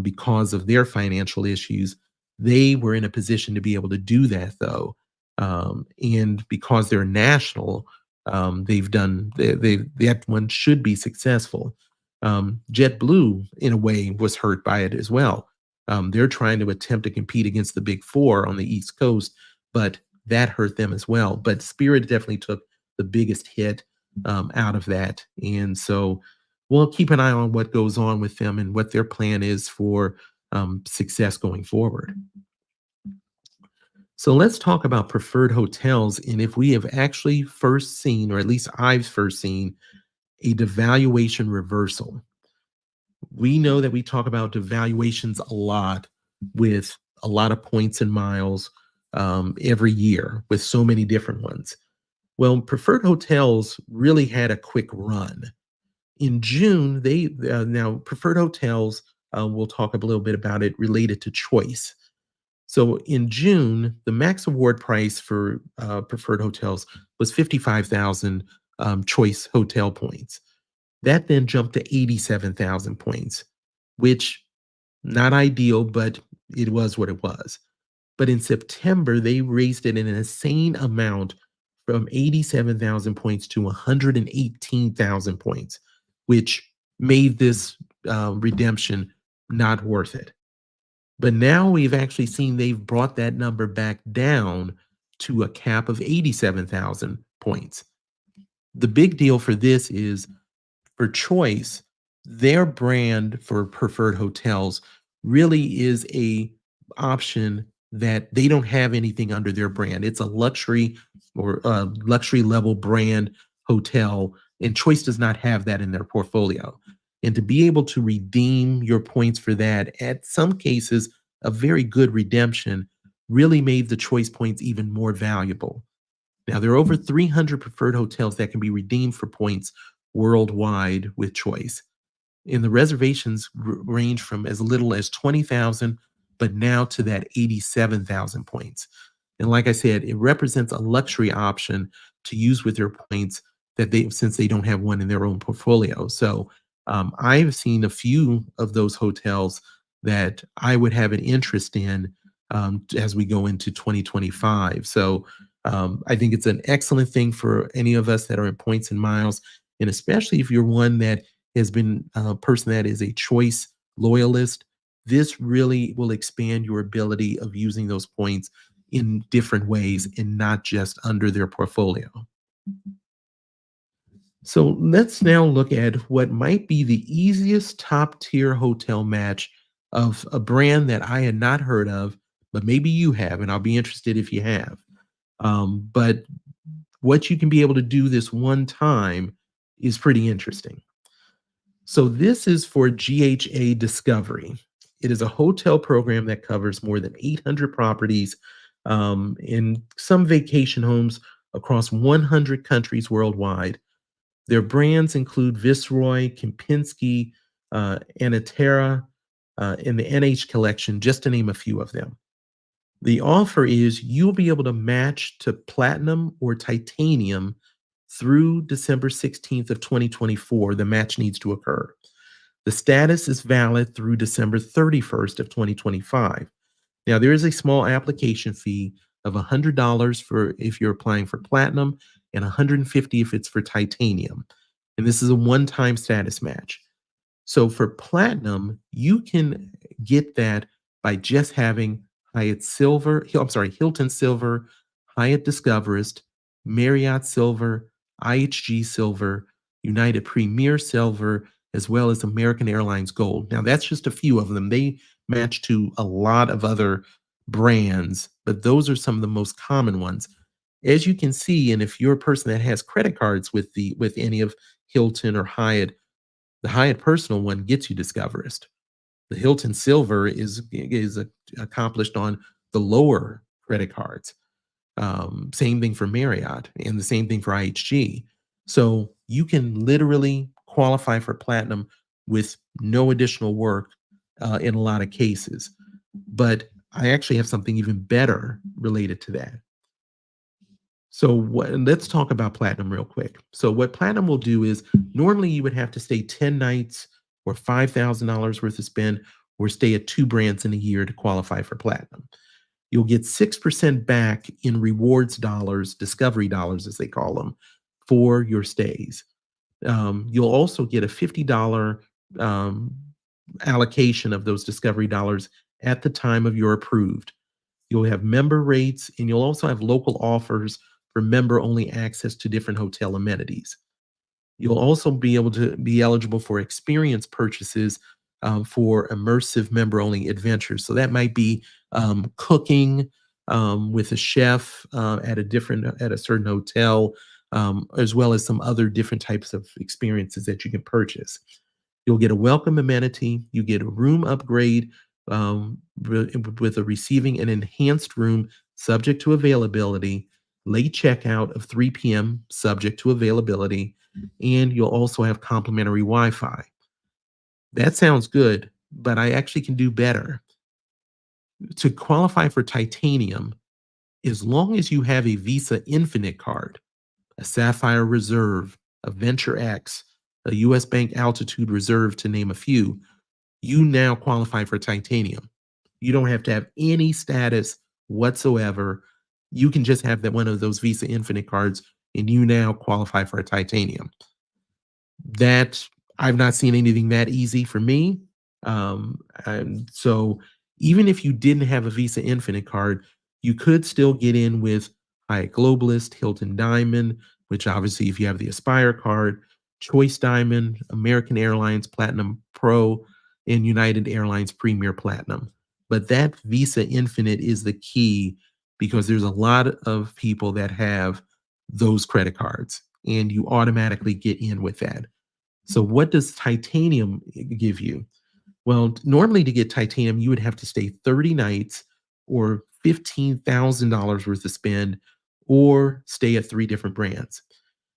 because of their financial issues. They were in a position to be able to do that, though. And because they're national, that one should be successful. JetBlue, in a way, was hurt by it as well. They're trying to attempt to compete against the big four on the East Coast, but that hurt them as well. But Spirit definitely took the biggest hit out of that. And so we'll keep an eye on what goes on with them and what their plan is for success going forward. So let's talk about preferred hotels, and if we have actually first seen, or at least I've first seen, a devaluation reversal. We know that we talk about devaluations a lot, with a lot of points and miles every year with so many different ones. Well, preferred hotels really had a quick run. In June, now preferred hotels, we'll talk a little bit about it related to choice. So in June, the max award price for preferred hotels was 55,000 choice hotel points. That then jumped to 87,000 points, which not ideal, but it was what it was. But in September, they raised it an insane amount from 87,000 points to 118,000 points, which made this redemption not worth it. But now we've actually seen they've brought that number back down to a cap of 87,000 points. The big deal for this is, for Choice, their brand for preferred hotels really is a option that they don't have anything under their brand. It's a luxury or luxury level brand hotel, and Choice does not have that in their portfolio. And to be able to redeem your points for that, at some cases, a very good redemption really made the Choice points even more valuable. Now, there are over 300 preferred hotels that can be redeemed for points worldwide with Choice. And the reservations range from as little as 20,000, but now to that 87,000 points. And like I said, it represents a luxury option to use with their points that they, since they don't have one in their own portfolio. So I've seen a few of those hotels that I would have an interest in as we go into 2025. So I think it's an excellent thing for any of us that are in points and miles, and especially if you're one that has been a person that is a Choice loyalist. This really will expand your ability of using those points in different ways and not just under their portfolio. So let's now look at what might be the easiest top tier hotel match of a brand that I had not heard of, but maybe you have, and I'll be interested if you have. But what you can be able to do this one time is pretty interesting. So this is for GHA Discovery. It is a hotel program that covers more than 800 properties in some vacation homes across 100 countries worldwide. Their brands include Viceroy, Kempinski, Anatera, and the NH Collection, just to name a few of them. The offer is you'll be able to match to platinum or titanium through December 16th of 2024. The match needs to occur. The status is valid through December 31st of 2025. Now, there is a small application fee of $100 for if you're applying for platinum and $150 if it's for titanium. And this is a one-time status match. So for platinum, you can get that by just having Hilton Silver, Hyatt Discoverist, Marriott Silver, IHG Silver, United Premier Silver, as well as American Airlines Gold. Now, that's just a few of them. They match to a lot of other brands, but those are some of the most common ones. As you can see, and if you're a person that has credit cards with any of Hilton or Hyatt, the Hyatt Personal one gets you Discoverist. The Hilton Silver is accomplished on the lower credit cards. Same thing for Marriott, and the same thing for IHG. So you can literally qualify for platinum with no additional work in a lot of cases. But I actually have something even better related to that. So let's talk about platinum real quick. So what platinum will do is normally you would have to stay 10 nights or $5,000 worth of spend or stay at two brands in a year to qualify for platinum. You'll get 6% back in rewards dollars, discovery dollars as they call them, for your stays. You'll also get a $50 allocation of those discovery dollars at the time of your approved. You'll have member rates, and you'll also have local offers for member-only access to different hotel amenities. You'll also be able to be eligible for experience purchases for immersive member-only adventures. So that might be cooking with a chef at a certain hotel, as well as some other different types of experiences that you can purchase. You'll get a welcome amenity. You get a room upgrade with a receiving an enhanced room subject to availability, late checkout of 3 p.m. subject to availability, and you'll also have complimentary Wi-Fi. That sounds good, but I actually can do better. To qualify for titanium, as long as you have a Visa Infinite card, a Sapphire Reserve, a Venture X, a US Bank Altitude Reserve, to name a few, you now qualify for titanium. You don't have to have any status whatsoever. You can just have that one of those Visa Infinite cards, and you now qualify for a titanium. That I've not seen anything that easy for me. And so even if you didn't have a Visa Infinite card, you could still get in with Hyatt Globalist, Hilton Diamond, which obviously if you have the Aspire card, Choice Diamond, American Airlines Platinum Pro, and United Airlines Premier Platinum. But that Visa Infinite is the key because there's a lot of people that have those credit cards and you automatically get in with that. So what does titanium give you? Well, normally to get titanium, you would have to stay 30 nights or $15,000 worth of spend or stay at three different brands.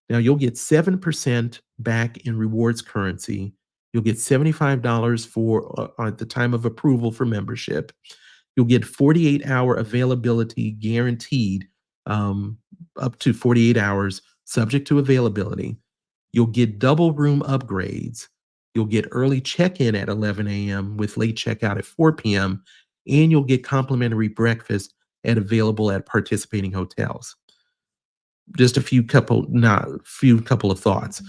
Now you'll get 7% back in rewards currency. You'll get $75 for at the time of approval for membership. You'll get 48-hour availability guaranteed, um, up to 48 hours, subject to availability. You'll get double room upgrades. You'll get early check-in at 11 a.m. with late checkout at 4 p.m. And you'll get complimentary breakfast available at participating hotels. Just a few couple of thoughts.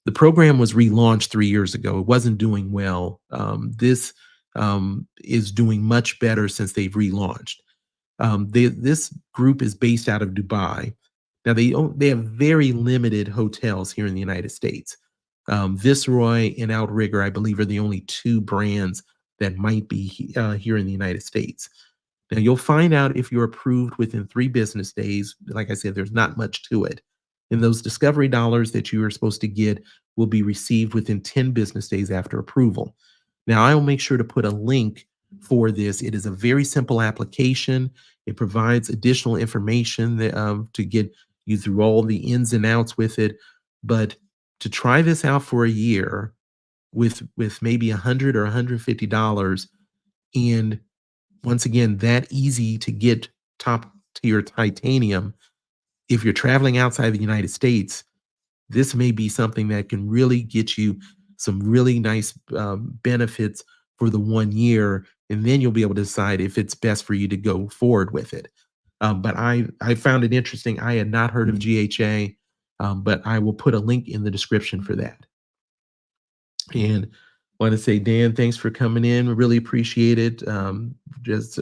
The program was relaunched 3 years ago. It wasn't doing well. This is doing much better since they've relaunched. This group is based out of Dubai. Now they have very limited hotels here in the United States. Viceroy and Outrigger, I believe, are the only two brands that might be here in the United States. Now you'll find out if you're approved within 3 business days. Like I said, there's not much to it. And those discovery dollars that you are supposed to get will be received within 10 business days after approval. Now I will make sure to put a link for this. It is a very simple application. It provides additional information that, to get you through all the ins and outs with it. But to try this out for a year with maybe $100 or $150, and once again, that easy to get top tier titanium, if you're traveling outside the United States, this may be something that can really get you some really nice benefits for the 1 year, and then you'll be able to decide if it's best for you to go forward with it. But I found it interesting. I had not heard of GHA, but I will put a link in the description for that. And want to say, Dan, thanks for coming in. We really appreciate it. Just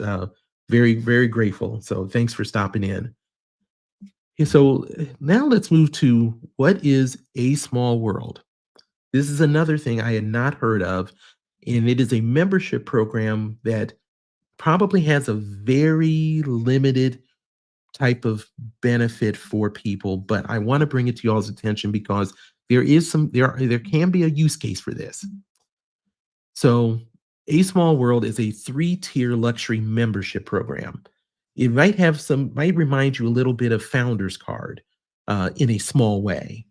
very, very grateful. So thanks for stopping in. Okay, so now let's move to what is A Small World. This is another thing I had not heard of, and it is a membership program that probably has a very limited type of benefit for people, but I want to bring it to y'all's attention because there can be a use case for this. So, A Small World is a 3-tier luxury membership program. It might remind you a little bit of Founder's Card in a small way.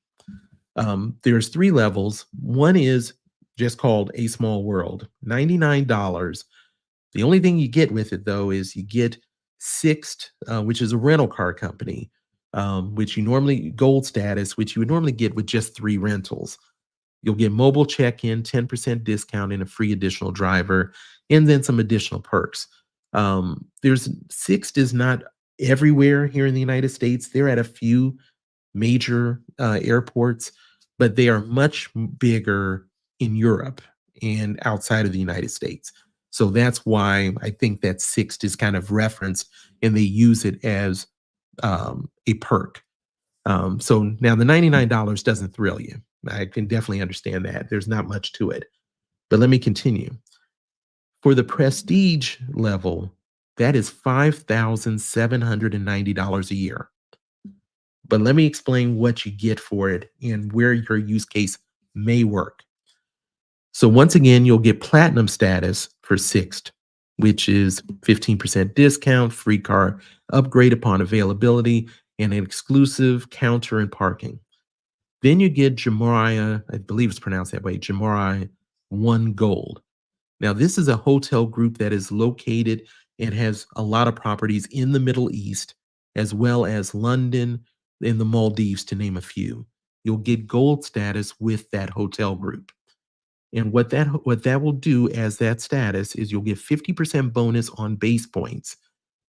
There's 3 levels. One is just called A Small World, $99. The only thing you get with it, though, is you get Sixt, which is a rental car company, which you normally gold status, which you would normally get with just 3 rentals. You'll get mobile check-in, 10% discount, and a free additional driver, and then some additional perks. There's Sixt is not everywhere here in the United States. They're at a few major airports, but they are much bigger in Europe and outside of the United States. So that's why I think that Sixt is kind of referenced, and they use it as a perk. So now the $99 doesn't thrill you. I can definitely understand that. There's not much to it. But let me continue. For the prestige level, that is $5,790 a year. But let me explain what you get for it and where your use case may work. So once again, you'll get platinum status for Sixt, which is 15% discount, free car upgrade upon availability, and an exclusive counter and parking. Then you get Jamariah, I believe it's pronounced that way, Jamariah One Gold. Now, this is a hotel group that is located and has a lot of properties in the Middle East, as well as London and the Maldives, to name a few. You'll get gold status with that hotel group. And what that will do as that status is you'll get 50% bonus on base points.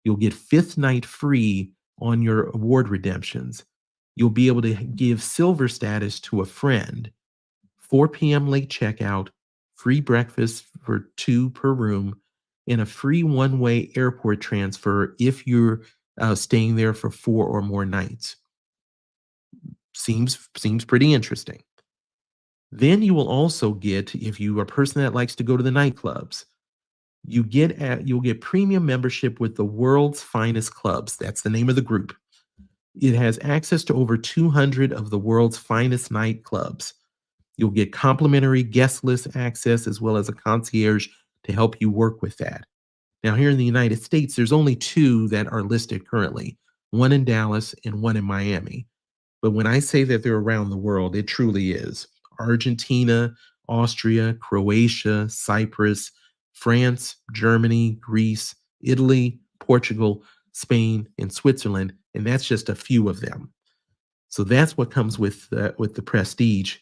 You'll get 5th night free on your award redemptions. You'll be able to give silver status to a friend, 4 p.m. late checkout, free breakfast for 2 per room, and a free one-way airport transfer if you're staying there for 4 or more nights. Seems pretty interesting. Then you will also get, if you are a person that likes to go to the nightclubs, you'll get premium membership with the world's finest clubs. That's the name of the group. It has access to over 200 of the world's finest nightclubs. You'll get complimentary guest list access as well as a concierge to help you work with that. Now, here in the United States, there's only two that are listed currently, one in Dallas and one in Miami. But when I say that they're around the world, it truly is. Argentina, Austria, Croatia, Cyprus, France, Germany, Greece, Italy, Portugal, Spain, and Switzerland, and that's just a few of them. So that's what comes with the Prestige.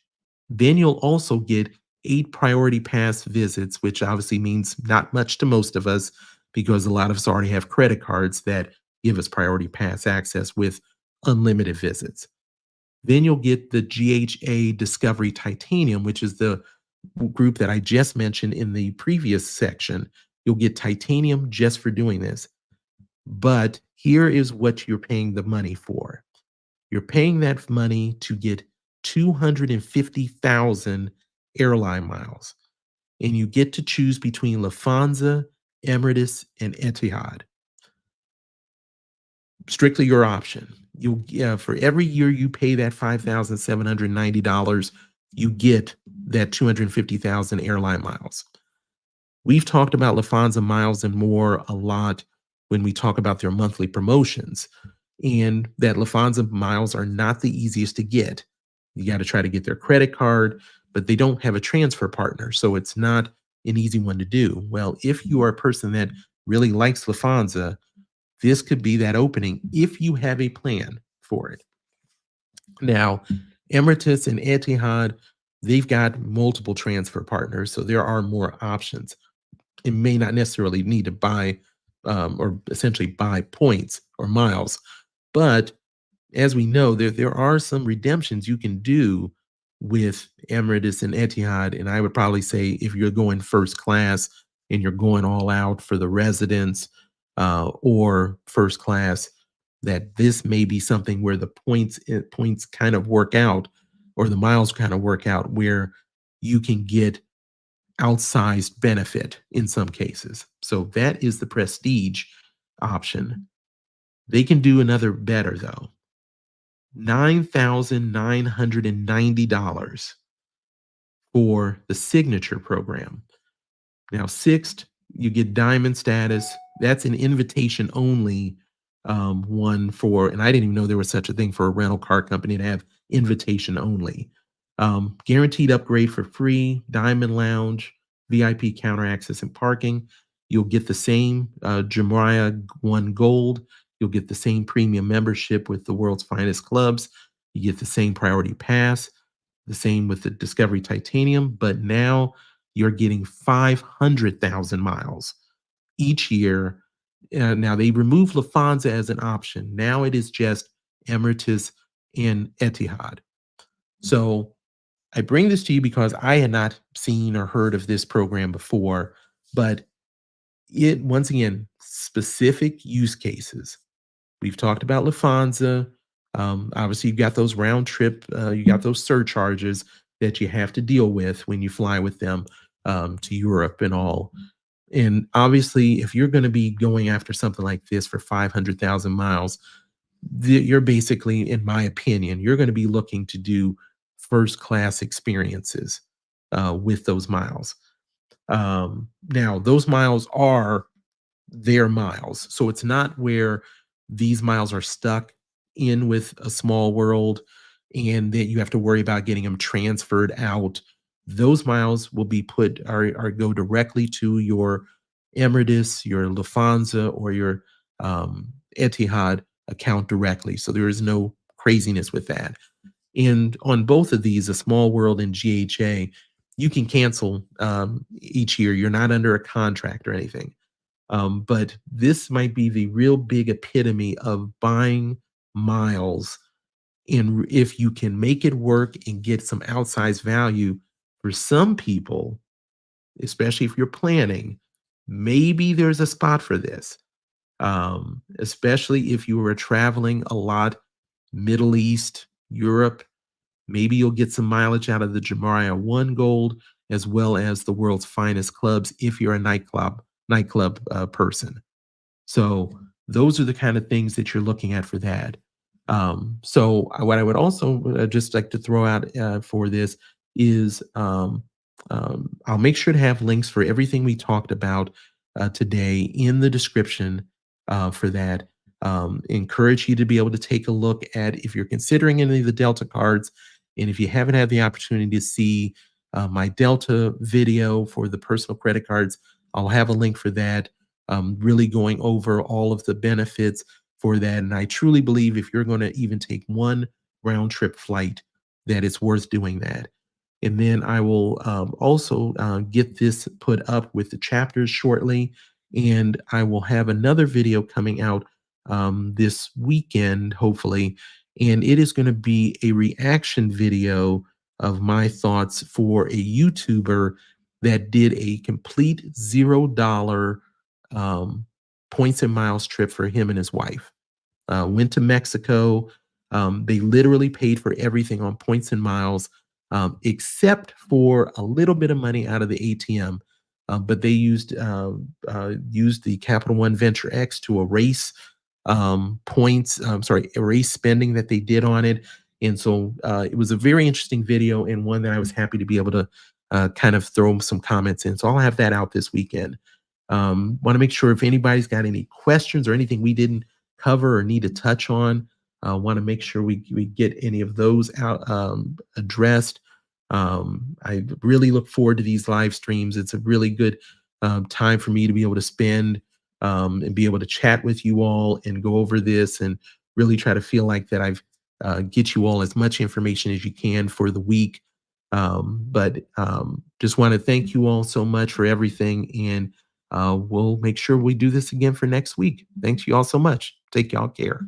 Then you'll also get 8 priority pass visits, which obviously means not much to most of us because a lot of us already have credit cards that give us priority pass access with unlimited visits. Then you'll get the GHA Discovery Titanium, which is the group that I just mentioned in the previous section. You'll get titanium just for doing this. But here is what you're paying the money for. You're paying that money to get 250,000 airline miles, and you get to choose between Lufthansa, Emirates, and Etihad. Strictly your option. You'll for every year you pay that $5,790, you get that 250,000 airline miles. We've talked about Lufthansa Miles and More a lot when we talk about their monthly promotions, and that Lufthansa miles are not the easiest to get. You got to try to get their credit card, but they don't have a transfer partner, so it's not an easy one to do. Well, if you are a person that really likes Lufthansa, this could be that opening if you have a plan for it. Now, Emirates and Etihad, they've got multiple transfer partners, so there are more options. It may not necessarily need to buy or essentially buy points or miles, but as we know, there are some redemptions you can do with Emirates and Etihad, and I would probably say if you're going first class and you're going all out for the residents or first class, that this may be something where the points kind of work out, or the miles kind of work out, where you can get outsized benefit in some cases. So that is the prestige option. They can do another better though. $9,990 for the signature program. Now, sixth, you get diamond status. That's an invitation only one for, and I didn't even know there was such a thing for a rental car company to have invitation only. Guaranteed upgrade for free, diamond lounge, VIP counter access and parking. You'll get the same Jamria One Gold. You'll get the same premium membership with the world's finest clubs. You get the same priority pass, the same with the Discovery Titanium, but now you're getting 500,000 miles each year. Now they removed Lufthansa as an option. Now it is just Emirates and Etihad. So I bring this to you because I had not seen or heard of this program before, but it, once again, specific use cases. We've talked about Lufthansa. Obviously, you've got those round trip, you got those surcharges that you have to deal with when you fly with them to Europe and all. And obviously, if you're going to be going after something like this for 500,000 miles, you're basically, in my opinion, you're going to be looking to do first class experiences with those miles. Now, those miles are their miles. So it's not where these miles are stuck in with a small world and that you have to worry about getting them transferred out. Those miles will be put or go directly to your Emirates, your Lufthansa, or your Etihad account directly. So there is no craziness with that. And on both of these, a small world and GHA, you can cancel each year. You're not under a contract or anything. But this might be the real big epitome of buying miles. And if you can make it work and get some outsized value for some people, especially if you're planning, maybe there's a spot for this. Especially if you were traveling a lot, Middle East, Europe, Maybe you'll get some mileage out of the Jamaria One Gold, as well as the world's finest clubs if you're a nightclub person. So those are the kind of things that you're looking at for that. What I would also just like to throw out for this is I'll make sure to have links for everything we talked about today in the description for that. Encourage you to be able to take a look at if you're considering any of the Delta cards, and if you haven't had the opportunity to see my Delta video for the personal credit cards, I'll have a link for that. Really going over all of the benefits for that. And I truly believe if you're going to even take one round trip flight, that it's worth doing that. And then I will also get this put up with the chapters shortly. And I will have another video coming out this weekend, hopefully. And it is going to be a reaction video of my thoughts for a YouTuber that did a complete $0 points and miles trip for him and his wife. Went to Mexico. They literally paid for everything on points and miles, except for a little bit of money out of the ATM. But they used the Capital One Venture X to erase erase spending that they did on it. And so it was a very interesting video, and one that I was happy to be able to kind of throw some comments in. So I'll have that out this weekend. Want to make sure if anybody's got any questions or anything we didn't cover or need to touch on, want to make sure we get any of those out addressed. I really look forward to these live streams. It's a really good time for me to be able to spend and be able to chat with you all and go over this and really try to feel like that I've get you all as much information as you can for the week. Just want to thank you all so much for everything, and we'll make sure we do this again for next week. Thanks you all so much. Take y'all care.